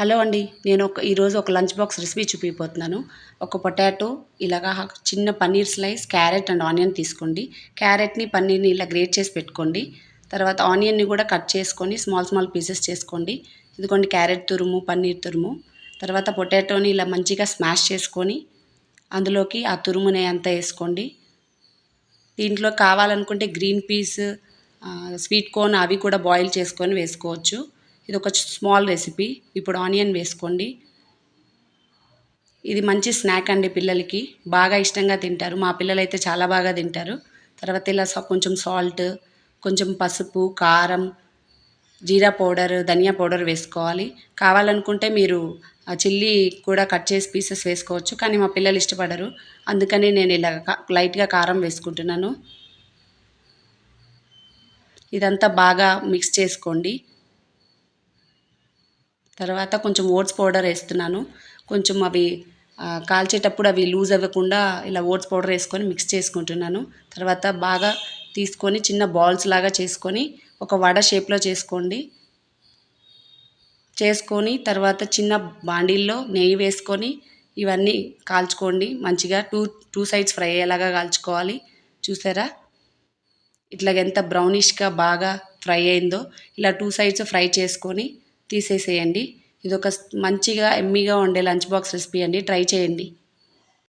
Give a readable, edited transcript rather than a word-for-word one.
Hello అండి. ఈరోజు ఒక లంచ్ బాక్స్ రెసిపీ చూపియబోతున్నాను. ఒక పొటాటో ఇలాగా చిన్న paneer slice, carrot and onion తీసుకోండి. క్యారెట్‌ని, పన్నీర్‌ని ఇలా గ్రేట్ చేసి పెట్టుకోండి. తర్వాత ఆనియన్‌ని కూడా కట్ చేసుకొని స్మాల్ స్మాల్ పీసెస్ చేసుకోండి. ఇదిగోండి క్యారెట్ తురుము, పన్నీర్ తురుము. తర్వాత పొటాటోని ఇలా మంచిగా స్మాష్ చేసుకొని అందులోకి ఆ తురుముని అంతా ఏసుకోండి. దీంట్లో కావాలనుకుంటే గ్రీన్ పీస్, స్వీట్ కార్న్ అవి కూడా బాయిల్ చేసుకొని వేసుకోవచ్చు. ఇది ఒక స్మాల్ రెసిపీ. ఇప్పుడు ఆనియన్ వేసుకోండి. ఇది మంచి స్నాక్ అండి పిల్లలకి. బాగా ఇష్టంగా తింటారు. మా పిల్లలైతే చాలా బాగా తింటారు. తర్వాత ఇలా కొంచెం సాల్ట్, కొంచెం పసుపు, కారం, జీరా పౌడర్, ధనియా పౌడర్ వేసుకోవాలి. కావాలనుకుంటే మీరు చిల్లీ కూడా కట్ చేసి పీసెస్ వేసుకోవచ్చు. కానీ మా పిల్లలు ఇష్టపడరు. అందుకని నేను ఇలా లైట్‌గా కారం వేసుకుంటున్నాను. ఇదంతా బాగా మిక్స్ చేసుకోండి. తర్వాత కొంచెం ఓట్స్ పౌడర్ వేస్తున్నాను. కొంచెం అవి కాల్చేటప్పుడు అవి లూజ్ అవ్వకుండా ఇలా ఓట్స్ పౌడర్ వేసుకొని మిక్స్ చేసుకుంటున్నాను. తర్వాత బాగా తీసుకొని చిన్న బాల్స్ లాగా చేసుకొని ఒక వడ షేప్లో చేసుకోండి. చేసుకొని తర్వాత చిన్న బాండీల్లో నెయ్యి వేసుకొని ఇవన్నీ కాల్చుకోండి. మంచిగా టూ సైడ్స్ ఫ్రై అయ్యేలాగా కాల్చుకోవాలి. చూసారా? ఇట్లాగ ఎంత బ్రౌనిష్గా బాగా ఫ్రై అయిందో ఇలా టూ సైడ్స్ ఫ్రై చేసుకొని తీసేసేయండి. ఇదొక మంచిగా ఎమ్మీగా ఉండే లంచ్ బాక్స్ రెసిపీ అండి. ట్రై చేయండి.